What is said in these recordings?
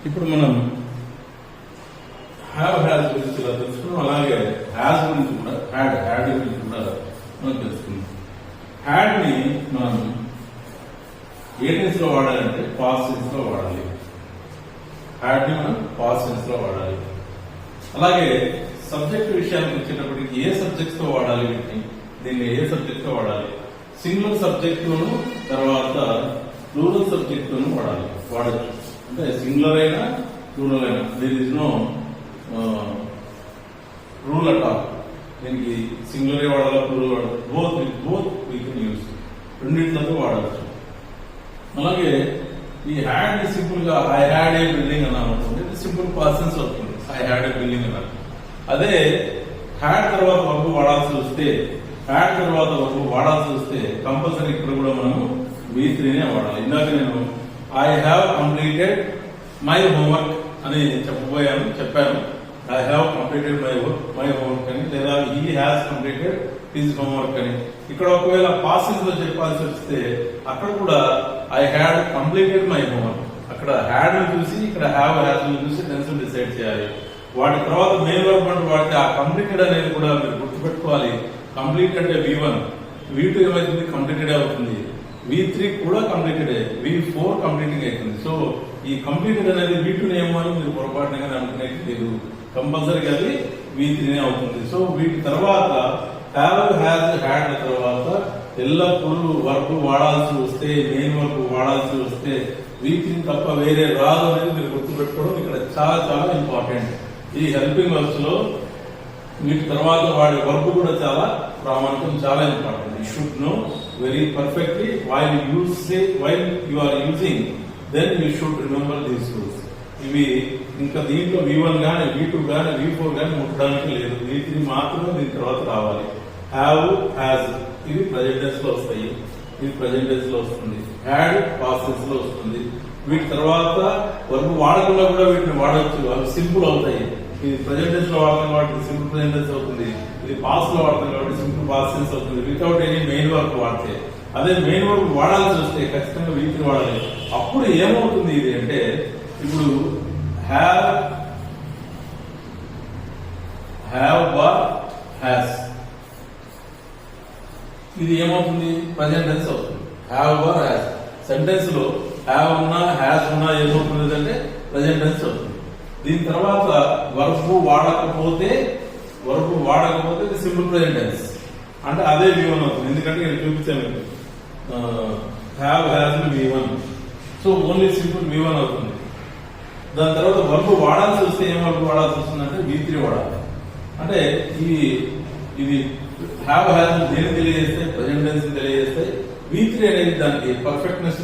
ఇప్పుడు మనం హ్యాజ్ గురించి ఇలా తెలుసుకున్నాం. అలాగే హ్యాజ్ గురించి కూడా హ్యాడ్ గురించి కూడా మనం తెలుసుకున్నాం. హ్యాడ్ ని మనం ఏ టెన్స్ లో వాడాలంటే పాస్ట్ టెన్స్ లో వాడాలి. హ్యాడ్ ని మనం పాస్ట్ టెన్స్ లో వాడాలి. అలాగే సబ్జెక్ట్ విషయానికి వచ్చేటప్పటికి ఏ సబ్జెక్ట్స్ తో వాడాలి వీటిని, దీన్ని ఏ సబ్జెక్ట్ తో వాడాలి? సింగులర్ సబ్జెక్ట్ లోను తర్వాత ప్లూరల్ సబ్జెక్ట్ లోను వాడచ్చు. అంటే సింగులర్ అయినా ప్లూరల్ అయినా there is no rule at all. దీనికి సింగులరే వాడాలా ప్లూరల్ వాడాలి, బోత్ వీ కెన్ యూజ్, రెండింటితో వాడచ్చు. అలాగే ఈ హ్యాడ్ ని సింపుల్ గా ఐ హ్యాడ్ ఏ బిల్డింగ్ అన్నాను, సింపుల్ పర్సన్స్ అవుతుంది ఐ హ్యాడ్ ఏ బిల్డింగ్ అన్నారు. అదే హ్యాడ్ తర్వాత వర్బ్ వాడాల్సి వస్తే కంపల్సరీ ఇక్కడ కూడా మనము V3 నే వాడాలి. ఇందాక నేను I have completed my homework అని చెప్పాను. I have completed my homework అని, లేదా he has completed his homework అని. ఇక్కడ ఒకవేళ పాసెస్ లో చెప్పాల్సి వస్తే అక్కడ కూడా I had completed my homework, అక్కడ హ్యాడ్ ను చూసి ఇక్కడ హ్యావ్ హ్యాస్ ను చూసి టెన్స్ డిసైడ్ చేయాలి. వాటి తర్వాత మెయిన్ వర్బ్ అంటూ వాడితే ఆ కంప్లీటెడ్ అనేది కూడా మీరు గుర్తుపెట్టుకోవాలి. కంప్లీట్ అంటే V1, V2 ఏమైతుంది కంప్లీటెడ్ అవుతుంది, V3 కూడా కంప్లీటెడ్, V4 కంప్లీటింగ్ అవుతుంది. సో ఈ కంప్లీటెడ్ అనేది V2 ఏమో అని మీరు పొరపాటుగా అనుకునేది లేదు, కంపల్సరీగా అది V3 అవుతుంది. సో వీటి తర్వాత హ్యావ్ హ్యాజ్ హ్యాడ్ తర్వాత ఎల్లప్పుడూ వర్బ్ వాడాల్సి వస్తే, మెయిన్ వర్బ్ వాడాల్సి వస్తే V3 తప్ప వేరే రాదు అనేది మీరు గుర్తుపెట్టుకోవడం ఇక్కడ చాలా చాలా ఇంపార్టెంట్. ఈ హెల్పింగ్ వర్బ్స్ లో వీటి తర్వాత వాడే వర్బ్ కూడా చాలా ప్రాముఖ్యం, చాలా important. You should know very perfectly while you are using, then you should remember these rules. ఇవి ఇంకా దీంట్లో V1 గానీ V2 గానీ V4 గానీ ముట్టడానికి లేదు, V3 మాత్రమే దీని తర్వాత రావాలి. హ్యావ్ హ్యాజ్ ఇవి ప్రెజెంట్ టెన్స్ లో వస్తాయి, ఇది ప్రెజెంట్ టెన్స్ లో వస్తుంది. హ్యాడ్ పాస్ట్ టెన్స్ లో వస్తుంది. వీటి తర్వాత వర్బ్ వాడకుండా కూడా వీటిని వాడవచ్చు, అవి సింపుల్ అవుతాయి. ఇది ప్రెజెంట్ టెన్స్ లో వాడతాం కాబట్టి సింపుల్ ప్రెజెంట్ టెన్స్ అవుతుంది, ఇది పాస్ట్ లో వాడతాం కాబట్టి సింపుల్ పాస్ట్ టెన్స్ అవుతుంది వితౌట్ ఎనీ మెయిన్ వర్బ్ వాడితే. అదే మెయిన్ వర్బ్ వాడాల్సి వస్తే ఖచ్చితంగా V3 వాడాలి. అప్పుడు ఏమవుతుంది ఇది అంటే, ఇప్పుడు హ్యావ్ ఆర్ హ్యాస్, ఇది ఏమవుతుంది ప్రెజెంట్ టెన్స్ అవుతుంది. హ్యావ్ ఆర్ హ్యాస్ సెంటెన్స్ లో హ్యావ్ ఉన్నా హ్యాస్ ఉన్నా ఏమవుతుంది అంటే ప్రెజెంట్ టెన్స్ అవుతుంది. దీని తర్వాత వర్బ్ వాడకపోతే ఇది సింపుల్ ప్రెజెంట్ టెన్స్ అంటే అదే V1 అవుతుంది. ఎందుకంటే నేను చూపించాను have has V1, so only simple V1 అవుతుంది. దాని తర్వాత వర్బ్ వాడాల్సి వస్తే ఏం వర్బ్ వాడాల్సి వస్తుంది అంటే V3 వాడాలి. అంటే ఇది హ్యావ్ హ్యాస్ దేని తెలియజేస్తే ప్రెజెంట్ టెన్స్ తెలియజేస్తే V3 అనేది దానికి పర్ఫెక్ట్నెస్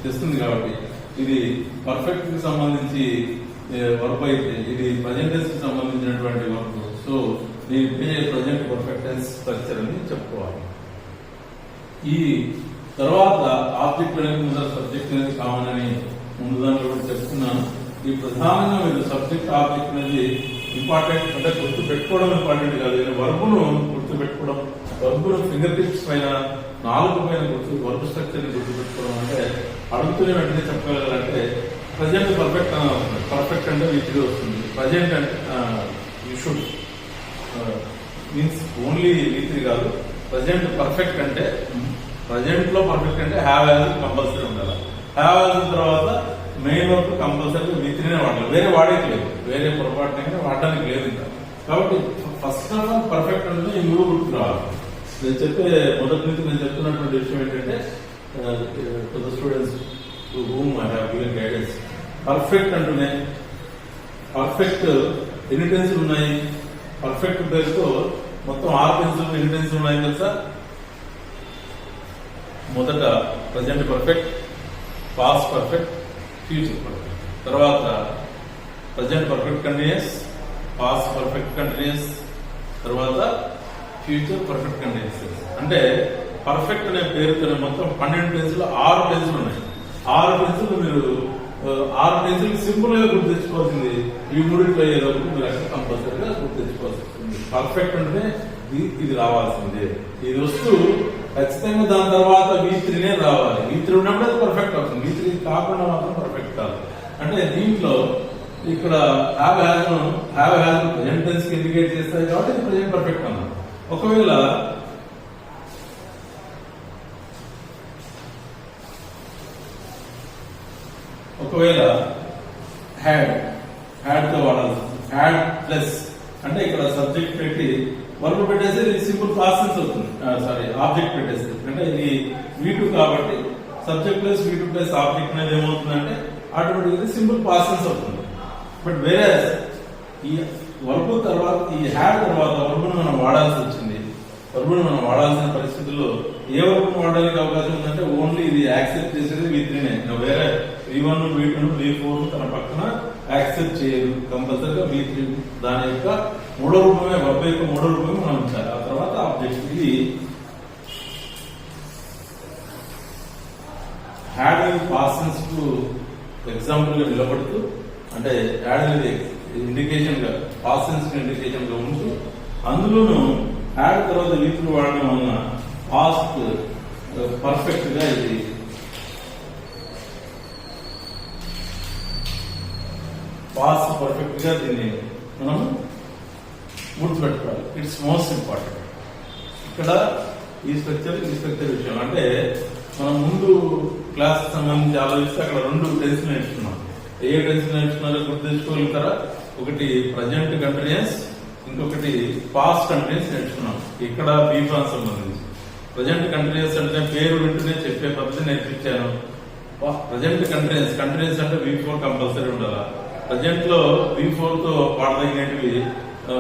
తెస్తుంది కాబట్టి ఇది పర్ఫెక్ట్ కి సంబంధించి వర్బ్ అయితే ఇది ప్రెజెంట్ టెన్స్ కి సంబంధించినటువంటి వర్బ్. సో దీని ప్రెజెంట్ పర్ఫెక్ట్ టెన్స్ స్ట్రక్చర్ అని చెప్పుకోవాలి. ఈ తర్వాత ఆబ్జెక్ట్ అనేది ముందర సబ్జెక్ట్ అనేది కామన్ అని ముందు దాంట్లో కూడా చెప్తున్నాను. ఈ ప్రధానంగా మీరు సబ్జెక్ట్ ఆబ్జెక్ట్ అనేది ఇంపార్టెంట్, అంటే గుర్తు పెట్టుకోవడం ఇంపార్టెంట్ కాదు, వర్బును గుర్తు పెట్టుకోవడం, వర్బును ఫింగర్ టిప్స్ పైన నాలుగు పైన వర్బ్ స్ట్రక్చర్ ని గుర్తు పెట్టుకోవడం అంటే అడుగుతూనే వెంటనే చెప్పగలగాలంటే ప్రజెంట్ పర్ఫెక్ట్ అని వస్తుంది. పర్ఫెక్ట్ అంటే V3 వస్తుంది. ప్రజెంట్ అంటే you should means only V3 కాదు, ప్రజెంట్ పర్ఫెక్ట్ అంటే ప్రజెంట్ లో పర్ఫెక్ట్ అంటే హ్యావ్ హ్యాజ్ కంపల్సరీ ఉండాలి. హ్యావ్ హ్యాజ్ తర్వాత మెయిన్ వర్క్ కంపల్సరీ V3 వాడాలి, వేరే వాడేకి లేదు, వేరే పొరపాటున వాడడానికి లేదు ఇంకా. కాబట్టి ఫస్ట్ ఆఫ్ ఆల్ పర్ఫెక్ట్ అంటే ఈ మూడు గుర్తు రావాలి. నేను చెప్పే మొదటి నుంచి నేను చెప్తున్నటువంటి విషయం ఏంటంటే to the students to whom I have given guidance, perfect అంటూనే పర్ఫెక్ట్ ఎన్ని టెన్సులు ఉన్నాయి, పర్ఫెక్ట్ పేరుతో మొత్తం 6 టెన్సులు ఎన్ని టెన్సులు ఉన్నాయి తెలుసా? మొదట present perfect, past perfect, future perfect, తర్వాత present perfect continuous, past perfect continuous, తర్వాత ఫ్యూచర్ పర్ఫెక్ట్ కంటిన్యూస్. అంటే పర్ఫెక్ట్ అనే పేరుతో మొత్తం 12 టెన్సులు 6 టెన్సులు ఉన్నాయి. 6 టెన్సులు మీరు 6 టెన్సులు సింపుల్ గా గుర్తు తెచ్చుకోవాల్సింది ఈ మూడింట్లో ఏదో ఒకటి మీరు అక్కడ కంపల్సరీగా గుర్తు తెచ్చుకోవాల్సి వస్తుంది. పర్ఫెక్ట్ అంటే ఇది రావాల్సిందే, ఇది వస్తూ ఖచ్చితంగా దాని తర్వాత V3 రావాలి. V3 ఉన్నప్పుడు అది పర్ఫెక్ట్ అవుతుంది, V3 కాకుండా మాత్రం పర్ఫెక్ట్ కాదు. అంటే ఇక్కడ హ్యావ్ హ్యాజ్ ప్రెజెంట్ టెన్స్ కి ఇండికేట్ చేస్తాయి కాబట్టి ఇది ప్రెజెంట్ పర్ఫెక్ట్ అన్నాం. ఒకవేళ హ్యాడ్ తో వాడాలి. హ్యాడ్ ప్లస్ అంటే ఇక్కడ సబ్జెక్ట్ పెట్టి వర్బ్ పెట్టేసి ఇది సింపుల్ పాస్ట్ టెన్స్ అవుతుంది. సారీ, ఆబ్జెక్ట్ పెట్టేసి అంటే ఇది V2 కాబట్టి subject plus V2 plus object అనేది ఏమవుతుందంటే ఆటోమేటిక్ సింపుల్ పాస్ట్ టెన్స్ అవుతుంది. బట్ వేరే ఈ వర్బ్ తర్వాత ఈ హ్యాడ్ తర్వాత వర్బ్ను మనం వాడాల్సి వచ్చింది. వర్బ్ను మనం వాడాల్సిన పరిస్థితుల్లో ఏ వర్బ్ను వాడడానికి అవకాశం ఉందంటే ఓన్లీ ఇది యాక్సెప్ట్ చేసేది V3నే. వేరే V1 V2 V4 తన పక్కన యాక్సెప్ట్ చేయదు. కంపల్సరీగా V3 దాని యొక్క మూడో రూపమే, వర్బ్ యొక్క మూడో రూపమే మనం ఉంచాలి. ఆ తర్వాత ఆబ్జెక్ట్. ఇది హ్యాడ్ పాస్ట్ టెన్స్ కు ఎగ్జాంపుల్ గా నిలబడుతూ అంటే హ్యాడ్ అనేది ఇండికేషన్ గా పాస్ట్ టెన్స్ ఇండికేషన్ గా ఉంటూ అందులోనూ హ్యాడ్ తర్వాత V3 వాడడం వలన పాస్ట్ పర్ఫెక్ట్ గా ఇది పాస్ట్ పర్ఫెక్ట్ గా దీన్ని మనం గుర్తుపెట్టుకోవాలి. It's most important. ఇక్కడ ఈ స్ట్రక్చర్ విషయం అంటే మనం ముందు క్లాస్ సంబంధించి ఆలోచిస్తే అక్కడ 2 టెన్స్ నేర్చుకున్నాం. ఏ టెన్స్ నేర్చుకున్నారో గుర్తు తెచ్చుకోగలుగుతారా? ఒకటి ప్రజెంట్ కంటిన్యూస్, ఇంకొకటి పాస్ట్ కంటిన్యూస్ నేర్చుకున్నాం. ఇక్కడ బీఫామ్ సంబంధించి ప్రజెంట్ కంటిన్యూస్ అంటే పేరు వింటూనే చెప్పే పద్ధతి నేర్పించాను. ప్రజెంట్ కంటిన్యూస్ అంటే V4 కంపల్సరీ ఉండాలా. ప్రజెంట్ లో V4 తో వాడదగినవి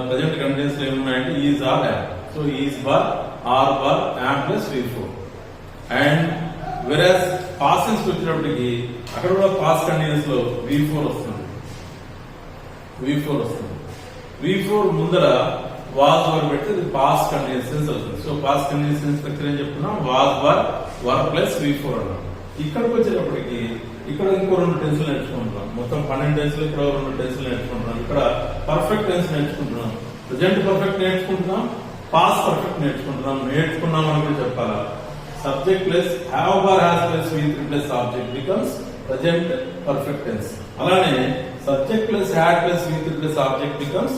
ప్రజెంట్ కంటిన్యూస్ ఏమున్నాయంటే is are am. So is bar, are bar, am plus V4. And whereas past tense వచ్చినప్పటికి అక్కడ కూడా పాస్ట్ కంటిన్యూస్ లో V4 వస్తుంది. V4 ముందర వాజ్ బార్ పెడితే ఇది పాస్ట్ కంటిన్యూస్ టెన్స్ అవుతుంది. So past continuous tense structure ఏం చెప్తున్నాం? Was bar, were plus V4 అన్నాం. ఇక్కడికి వచ్చేటప్పటికి ఇక్కడ ఇంకో 2 టెన్స్లు నేర్చుకుంటున్నాం. మొత్తం 12 టెన్స్లు, ఇక్కడ 2 టెన్స్లు నేర్చుకుంటున్నాం. ఇక్కడ పర్ఫెక్ట్ టెన్స్ నేర్చుకుంటున్నాం, ప్రజెంట్ పర్ఫెక్ట్ నేర్చుకుంటున్నాం, పాస్ట్ పర్ఫెక్ట్ నేర్చుకుంటున్నాం. నేర్చుకున్నాం అని కూడా చెప్పాలా. Subject plus have bar has plus V3 plus object becomes present perfect tense. అలానే subject plus had plus V3 plus object becomes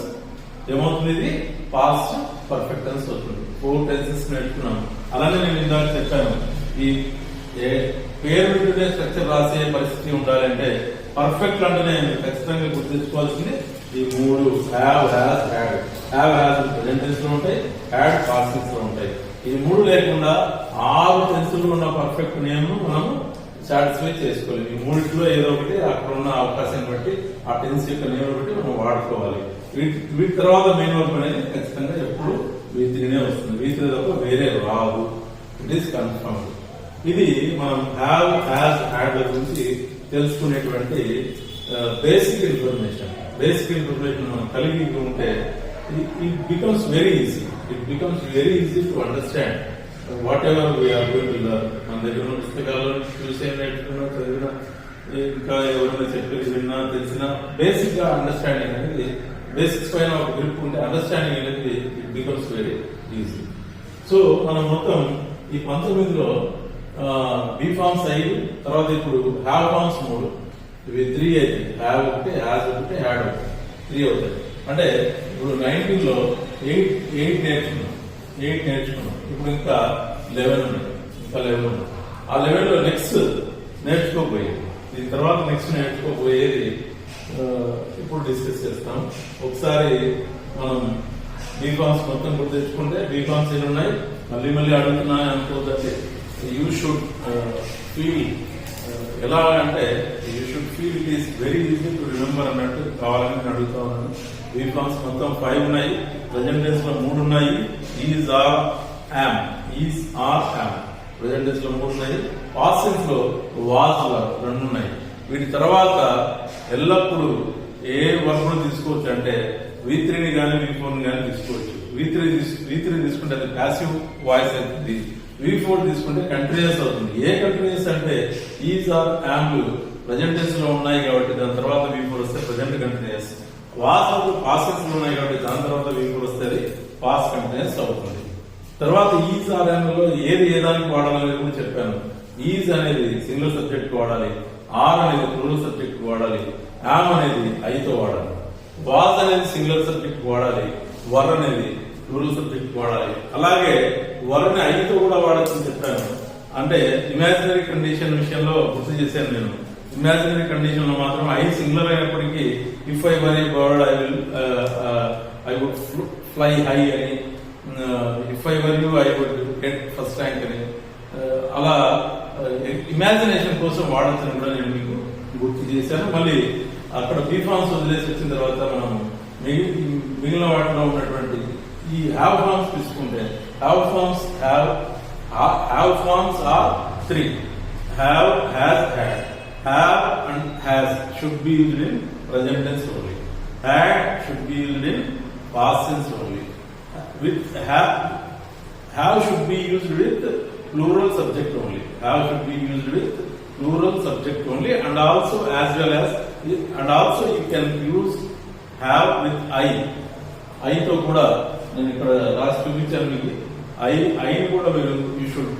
ఏమవుతుంది? ఇది పాస్ట్ పర్ఫెక్ట్ టెన్స్ అవుతుంది. 4 టెన్సెస్ నేర్చుకున్నాం. అలానే నేను ఇందాక చెప్పాను, ఈ పేరు వింటూనే స్ట్రక్చర్ రాసే పరిస్థితి ఉండాలంటే పర్ఫెక్ట్ అంటేనే ఖచ్చితంగా గుర్తుంచుకోవాల్సింది ఈ 3 have, has, had. Have, has present tense లో ఉంటాయి, హ్యాడ్ పాస్ట్ టెన్స్ లో ఉంటాయి. ఈ 3 లేకుండా 6 టెన్సులు ఉన్న పర్ఫెక్ట్ నేమ్ మనం సాటిస్ఫై చేసుకోవాలి. ఈ 3లో ఏదో ఒకటి అక్కడ ఉన్న అవకాశాన్ని బట్టి ఆ టెన్స్ యొక్క నేమ్ బట్టి మనం వాడుకోవాలి. వీటి తర్వాత మెయిన్ వర్క్ అనేది ఖచ్చితంగా ఎప్పుడు V3నే వస్తుంది. V3 తప్ప వేరే రాదు. It is confirm. ఇది మనం హ్యావ్, హ్యాస్, హ్యాడ్ గురించి తెలుసుకునేటువంటి బేసిక్ ఇన్ఫర్మేషన్ మనం కలిగి ఉంటే it becomes very easy to understand whatever we are going to learn. మన దగ్గర ఉన్న పుస్తకాలను చూసే నేర్చుకున్నా, చదివినా, ఇంకా ఎవరైనా చెప్పేది విన్నా, తెలిసినా బేసిక్ గా అండర్స్టాండింగ్ అనేది, బేసిక్స్ పైన ఒక గ్రిప్ ఉంటే అండర్స్టాండింగ్ అనేది it becomes very easy. So మనం మొత్తం ఈ 19లో బీ ఫార్మ్స్ 5, తర్వాత ఇప్పుడు హ్యావ్ ఫార్మ్స్ 3, ఇవి 3 అయితే హ్యావ్ ఒకటి, హ్యాస్ ఒకటి, హ్యాడ్ ఒకటి, 3 అవుతాయి. అంటే ఇప్పుడు 19లో 8 నేర్చుకున్నాం. ఇప్పుడు ఇంకా 11 ఉన్నాయి. ఆ 11లో నెక్స్ట్ నేర్చుకోబోయేది, దీని తర్వాత నెక్స్ట్ నేర్చుకోబోయేది ఇప్పుడు డిస్కస్ చేస్తాం. ఒకసారి మనం బీఫామ్స్ మొత్తం గుర్తు తెచ్చుకుంటే బీఫామ్స్ ఎన్ని ఉన్నాయి మళ్ళీ అడుగుతున్నాయి అనుకోదంటే యూ షుడ్ ఫీల్ ఎలా అంటే you should feel it is very easy to remember అన్నట్టు కావాలని నేను అడుగుతా ఉన్నాను. బీఫామ్స్ మొత్తం 5 ఉన్నాయి. ప్రెజెంట్ టెన్స్ లో 3 ఉన్నాయి. Is are am present tense లో 3 ఉన్నాయి. పాస్ట్ టెన్స్ లో వాజ్ 2 ఉన్నాయి. వీటి తర్వాత ఎల్లప్పుడూ ఏ వర్బ్ తీసుకోవచ్చు అంటే V3ని కానీ V4ని కానీ తీసుకోవచ్చు. V3 తీసుకుంటే అది ప్యాసివ్ వాయిస్ అవుతుంది. V4 తీసుకుంటే కంటిన్యూస్ అవుతుంది. ఏ కంటిన్యూస్ అంటే ఈజ్ ఆర్ యామ్లు ప్రెజెంట్ టెన్స్ లో ఉన్నాయి కాబట్టి దాని తర్వాత V4 వస్తే present continuous. Was past tense లో ఉన్నాయి కాబట్టి దాని తర్వాత V4 వస్తే అది పాస్ట్ కంటిన్యూస్ అవుతుంది. తర్వాత ఈజ్ ఆర్ యామ్లో ఏది ఏ దానికి వాడాలని కూడా చెప్పాను. ఈజ్ అనేది సింగిల్ సబ్జెక్ట్ వాడాలి, ఆర్ అనేది ప్లూరల్ సబ్జెక్ట్ వాడాలి, యామ్ అనేది ఐతో వాడాలి, వాజ్ అనేది సింగులర్ సబ్జెక్ట్ వాడాలి, వర్ అనేది ప్లూరల్ సబ్జెక్ట్ వాడాలి. అలాగే వరని ఐతో కూడా వాడచ్చని చెప్పాను. అంటే ఇమాజినరీ కండిషన్ విషయంలో గుర్తు చేశాను నేను. ఇమాజినరీ కండిషన్ లో మాత్రం ఐ సింగులర్ అయినప్పటికీ if I were a bird I would fly high అని, if I were you I would get first rank అని, అలా ఇమాజినేషన్ కోసం వాడచ్చని కూడా నేను మీకు గుర్తు చేశాను. మళ్ళీ అక్కడ బీ ఫార్మ్స్ వదిలేసి వచ్చిన తర్వాత మనం మిగిలిన వాటిలో ఉన్నటువంటి ఈ హ్యావ్ ఫార్మ్స్ తీసుకుంటే have forms are 3. Have, has, had. Have and has should be used in present tense only. Had should be used in past tense only. With have should be used with plural subject only. Have should be used with plural subject only, and also as well as, and also you can use have with I తో కూడా నేను ఇక్కడ రాసి చూపించాను మీకు. I కూడా మీరు you should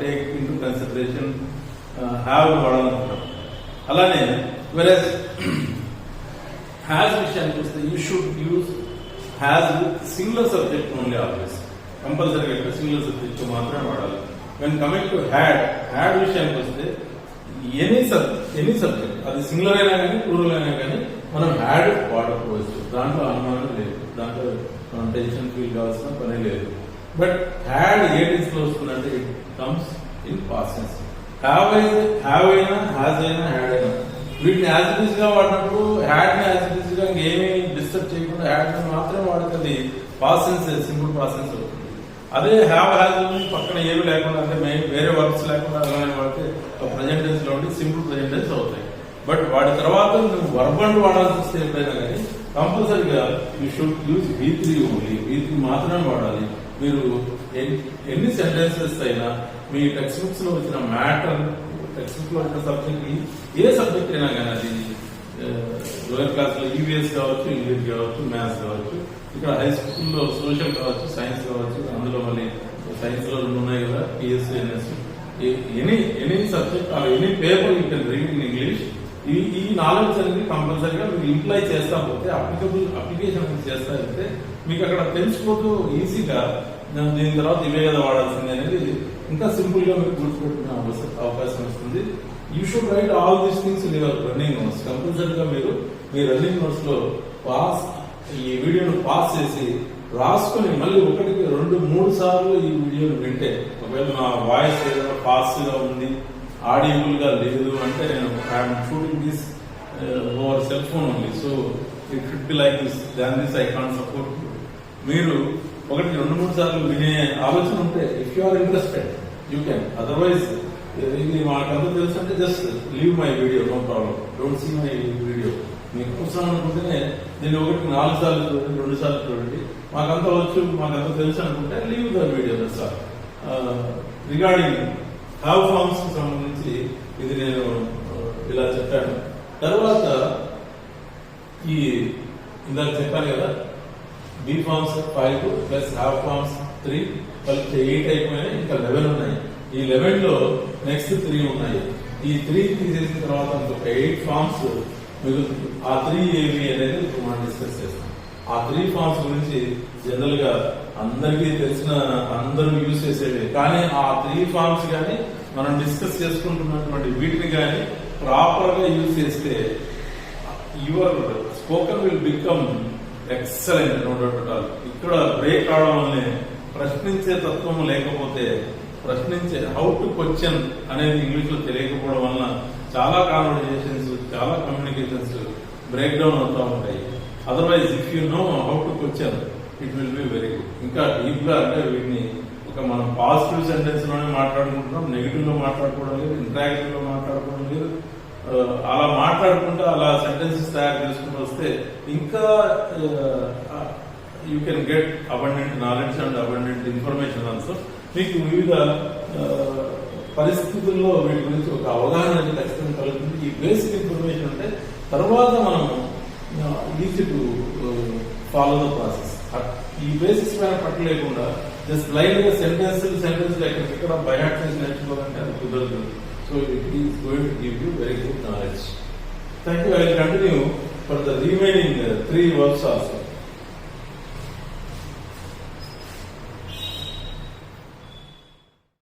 take into consideration. Have వాడాలనుకుంటాం. అలానే whereas has విషయానికి వస్తే you should use has with singular subject only always. కంపల్సరీగా సింగులర్ సబ్జెక్ట్ మాత్రమే వాడాలి. when coming to had విషయానికి వస్తే ఎనీ సబ్జెక్ట్ అది సింగులర్ అయినా కానీ ప్లూరల్ అయినా కానీ మనం హ్యాడ్ వాడుకోవచ్చు. దాంట్లో అనుమానం లేదు, దాంట్లో మనం టెన్షన్ ఫీల్ కావాల్సిన పని లేదు. బట్ హ్యాడ్ ఏ టెన్స్ లో వస్తుందంటే it comes in past tense. Have అయినా, హ్యాజ్ అయినా, హ్యాడ్ అయినా వీటిని యాజ్ ఇట్ ఈస్ గా వాడినప్పుడు హ్యాడ్ ని యాజ్ ఇట్ ఈస్ గా ఏమీ డిస్టర్బ్ చేయకుండా హ్యాడ్ ని మాత్రమే వాడుతుంది. Past tense, simple past tense అవుతుంది. అదే హ్యావ్, హ్యాజ్ పక్కన ఏమి లేకుండా అంటే వేరే వర్క్స్ లేకుండా అలానే వాడితే ప్రెజెంట్ టెన్స్ లో ఉండి సింపుల్ ప్రెజెంట్ టెన్స్ అవుతాయి. బట్ వాటి తర్వాత నువ్వు వర్బ్ అండ్ వాడాల్సి వస్తే ఎప్పుడైనా కానీ కంపల్సరీగా you should use V3 only. V3 మాత్రమే వాడాలి. మీరు ఎన్ని సెంటెన్సెస్ అయినా మీ టెక్స్ట్ బుక్స్ లో వచ్చిన మ్యాటర్, టెక్స్ట్ బుక్ లో వచ్చిన సబ్జెక్ట్ ఏ సబ్జెక్ట్ అయినా కానీ అది లోయర్ క్లాస్ లో ఈవీఎస్ కావచ్చు, ఇంగ్లీష్ కావచ్చు, మ్యాథ్స్ కావచ్చు, ఇక్కడ హై స్కూల్లో సోషల్ కావచ్చు, సైన్స్ కావచ్చు, అందులో మళ్ళీ సైన్స్ లో 2 ఉన్నాయి కదా, PSC, NS, any subject or any paper you can read in English. ఈ నాలెడ్జ్ అనేది కంపల్సరీగా మీరు ఇంప్లై చేస్తా పోతే, అప్లికేషన్ చేస్తా వెళ్తే మీకు అక్కడ తెలిసిపోతూ ఈజీగా దీని తర్వాత ఇవే కదా వాడాల్సింది అనేది ఇంకా సింపుల్ గా మీరు గుర్తుపెట్టుకునే అవకాశం వస్తుంది. You should write all these things in your running notes. కంపల్సరీగా మీరు మీ రన్నింగ్ నోట్స్ లో ఈ వీడియోను పాస్ చేసి రాసుకుని మళ్ళీ 1, 2, 3 సార్లు ఈ వీడియోను వింటే, ఒకవేళ నా వాయిస్ ఏదైనా ఫాస్ట్ గా ఉంది, ఆడియబుల్ గా లేదు అంటే నేను I'm shooting this over cell phone only, so it should be like this, than this I can't support. మీరు 1, 2, 3 సార్లు వినే ఆలోచన ఉంటే, if you are interested you can. Otherwise ఇది మాకంతా తెలుసు అంటే just leave my video, no problem, don't see my video. మీకు అవసరం అనుకుంటేనే దీన్ని 1, 4 సార్లు చూడండి, 2 సార్లు చూడండి. మాకంతా వచ్చు, మాకంతా తెలుసు అనుకుంటే leave the video. Sir regarding have forms కి సంబంధించి ఇది నేను ఇలా చెప్పాను. తర్వాత ఈ ఇందాక చెప్పాను కదా, be forms 5 plus have forms 3 కలిపితే 8 అయిపోయినాయి. ఇంకా 11 ఉన్నాయి. ఈ 11 లో నెక్స్ట్ 3 ఉన్నాయి. ఈ 3 తీసేసిన తర్వాత ఇంకొక 8 ఫార్మ్స్ మిగులుతుంది. ఆ 3 ఏవి అనేది ఇప్పుడు మనం డిస్కస్ చేస్తాం. ఆ 3 ఫార్మ్స్ గురించి జనరల్ గా అందరికీ తెలిసిన, అందరూ యూజ్ చేసేవి. కానీ ఆ 3 ఫార్మ్స్ కానీ మనం డిస్కస్ చేసుకుంటున్నటువంటి వీటిని కానీ ప్రాపర్ గా యూజ్ చేస్తే your spoken will become excellent, no doubt at all. ఇక్కడ బ్రేక్ అవడం వల్లే ప్రశ్నించే తత్వం లేకపోతే, ప్రశ్నించే హౌ టు క్వశ్చన్ అనేది ఇంగ్లీష్ లో తెలియకపోవడం వలన చాలా కాన్వర్జేషన్స్, చాలా కమ్యూనికేషన్స్ బ్రేక్ డౌన్ అవుతూ ఉంటాయి. Otherwise if you know how to question it will be very good. ఇంకా డీప్ గా అంటే వీటిని ఒక మనం పాజిటివ్ సెంటెన్స్ లోనే మాట్లాడుకుంటున్నాం, నెగిటివ్ లో మాట్లాడుకోవడం లేదు, ఇంటరాక్టివ్ లో మాట్లాడుకోవడం లేదు. అలా మాట్లాడుకుంటూ అలా సెంటెన్సెస్ తయారు చేసుకుంటూ వస్తే ఇంకా you can get abundant knowledge and abundant information also. మీకు వివిధ పరిస్థితుల్లో వీటి గురించి ఒక అవగాహన అనేది ఖచ్చితంగా కలుగుతుంది. ఈ బేసిక్ ఇన్ఫర్మేషన్ అంటే తర్వాత మనం easy to follow the process. ఈ బేసిక్స్ పైన పట్టలేకుండా జస్ట్ లైన్ గా సెంటెన్స్ ఎక్కడ బైహార్ట్ చేసి నేర్చుకోవాలంటే అది కుదరదు. So it is going to give you very good knowledge. Thank you. I will continue for the remaining 3 verbs also.